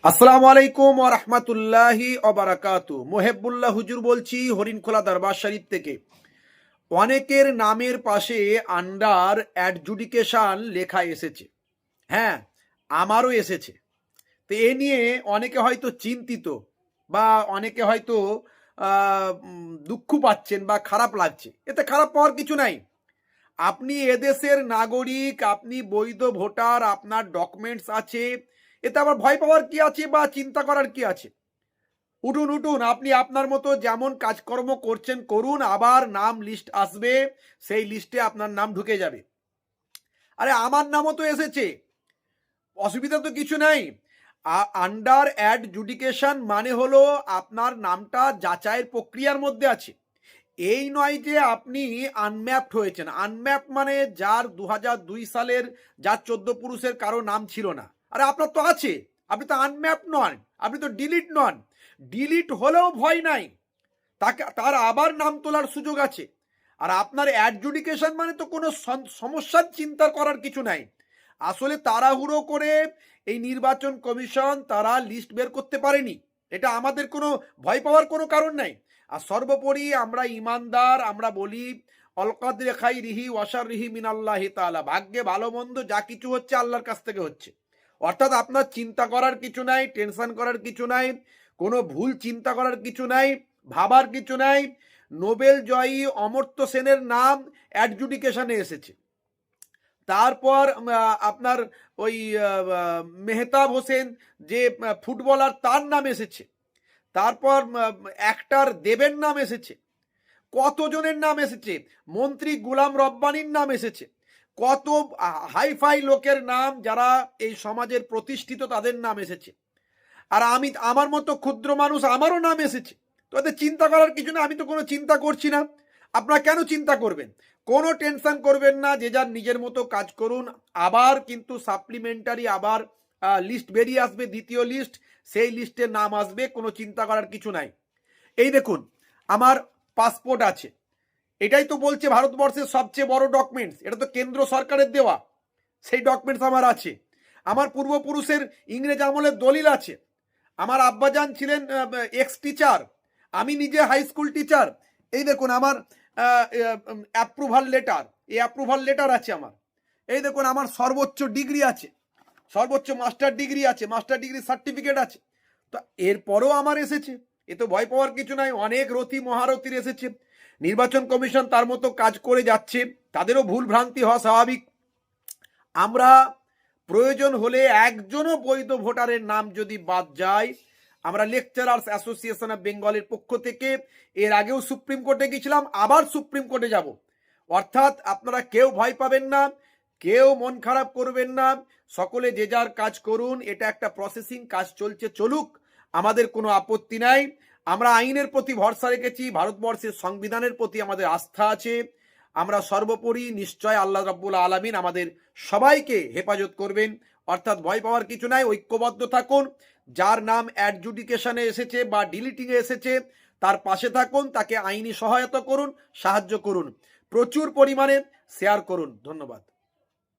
আসসালামু আলাইকুম ওয়া রাহমাতুল্লাহি ওয়া বারাকাতু। মোহেব্বুল্লাহ হুজুর বলছি হরিণখোলা দরবার শরীফ থেকে। অনেকের নামের পাশে আন্ডার অ্যাডজুডিকেশন লেখা এসেছে। হ্যাঁ, আমারও এসেছে। তো এ নিয়ে অনেকে হয়তো চিন্তিত বা অনেকে হয়তো দুঃখ পাচ্ছেন বা খারাপ লাগছে। এতে খারাপ পাওয়ার কিছু নাই। আপনি এদেশের নাগরিক, আপনি বৈধ ভোটার, আপনার ডকুমেন্টস আছে, এতে আবার ভয় পাওয়ার কি আছে বা চিন্তা করার কি আছে? উঠুন উঠুন, আপনি আপনার মতো যেমন কাজকর্ম করছেন করুন, আবার নাম লিস্ট আসবে, সেই লিস্টে আপনার নাম ঢুকে যাবে। আরে আমার নামও তো এসেছে, অসুবিধা তো কিছু নাই। আন্ডার অ্যাডজুডিকেশন মানে হলো আপনার নামটা যাচাইয়ের প্রক্রিয়ার মধ্যে আছে। এই নয় যে আপনি আনম্যাপড হয়েছেন। আনম্যাপড মানে যার 2002 সালের, যার 14 পুরুষের কারো নাম ছিল না। আরে আপনার তো আছে, আপনি তো আনম্যাপড নন, আপনি তো ডিলিট নন। ডিলিট হলেও ভয় নাই, তার আবার নাম তোলার সুযোগ আছে। আর আপনার অ্যাডজুডিকেশন মানে তো কোনো সমস্যার চিন্তা করার কিছু নাই। আসলে তাড়াহুড়ো করে এই নির্বাচন কমিশন তারা লিস্ট বের করতে পারেনি, এটা আমাদের কোনো ভয় পাওয়ার কোনো কারণ নাই। আর সর্বোপরি আমরা ইমানদার, আমরা বলি অলকাদ খাই রিহি ওয়াসার রিহি মিনাল্লাহি তাআলা, ভাগ্যে ভালো মন্দ যা কিছু হচ্ছে আল্লাহর কাছ থেকে হচ্ছে। অর্থাৎ আপনার চিন্তা করার কিছু নাই, টেনশন করার কিছু নাই, কোনো ভুল চিন্তা করার কিছু নাই, ভাবার কিছু নাই। নোবেল জয়ী অমর্ত্য সেনের নাম অ্যাডজুডিকেশনে এসেছে। তারপর আপনার ওই মেহতাব হোসেন যে ফুটবলার, তার নাম এসেছে। তারপর অ্যাক্টর দেবের নাম এসেছে। কতজনের নাম এসেছে, মন্ত্রী গুলাম রব্বানির নাম এসেছে। কত হাইফাই লোকের নাম, যারা এই সমাজের প্রতিষ্ঠিত, তাদের নাম এসেছে। আর আমি, আমার মতো ক্ষুদ্র মানুষ, আমারও নাম এসেছে। তো এতে চিন্তা করার কিছু না, আমি তো কোনো চিন্তা করছি না। আপনারা কেন চিন্তা করবেন? কোনো টেনশন করবেন না, যে যার নিজের মতো কাজ করুন। আবার কিন্তু সাপ্লিমেন্টারি আবার লিস্ট বেরিয়ে আসবে, দ্বিতীয় লিস্ট, সেই লিস্টে নাম আসবে, কোনো চিন্তা করার কিছু নাই। এই দেখুন, আমার পাসপোর্ট আছে, এটাই তো বলছে ভারতবর্ষের সবচেয়ে বড় ডকুমেন্টস, এটা তো কেন্দ্র সরকারের দেওয়া, সেই ডকুমেন্টস আমার আছে। আমার পূর্বপুরুষের ইংরেজ আমলের দলিল আছে। আমার আব্বাজান ছিলেন এক্স টিচার, আমি নিজে হাই স্কুল টিচার। এই দেখুন আমার অ্যাপ্রুভাল লেটার, এই অ্যাপ্রুভাল লেটার আছে আমার। এই দেখুন আমার সর্বোচ্চ ডিগ্রি আছে, সর্বোচ্চ মাস্টার ডিগ্রি আছে, মাস্টার ডিগ্রি সার্টিফিকেট আছে। তো এরপরও আমার এসেছে, এ তো ভয় পাওয়ার কিছু নাই। অনেক রথী মহারথীর এসেছে। নির্বাচন কমিশন তার মতো কাজ করে যাচ্ছে, তাদেরও ভুল ভ্রান্তি হওয়া স্বাভাবিক। আমরা প্রয়োজন হলে একজনও বৈধ ভোটারের নাম যদি বাদ যায়, আমরা লেকচারার্স অ্যাসোসিয়েশন অফ বেঙ্গলের পক্ষ থেকে এর আগেও সুপ্রিম কোর্টে গেছিলাম, আবার সুপ্রিম কোর্টে যাব। অর্থাৎ আপনারা কেউ ভয় পাবেন না, কেউ মন খারাপ করবেন না, সকলে যে যার কাজ করুন। এটা একটা প্রসেসিং, কাজ চলছে, চলুক, আমাদের কোনো আপত্তি নাই। আমরা আইনের প্রতি ভরসা রেখেছি, ভারতবর্ষের সংবিধানের প্রতি আমাদের আস্থা আছে। আমরা সর্বোপরি নিশ্চয় আল্লাহ রাব্বুল আলামিন আমাদের সবাইকে হেফাজত করবেন। অর্থাৎ ভয় পাওয়ার কিছু নাই, ঐক্যবদ্ধ থাকুন। যার নাম অ্যাডজুডিকেশনে এসেছে বা ডিলিটিংয়ে এসেছে, তার পাশে থাকুন, তাকে আইনি সহায়তা করুন, সাহায্য করুন, প্রচুর পরিমাণে শেয়ার করুন। ধন্যবাদ।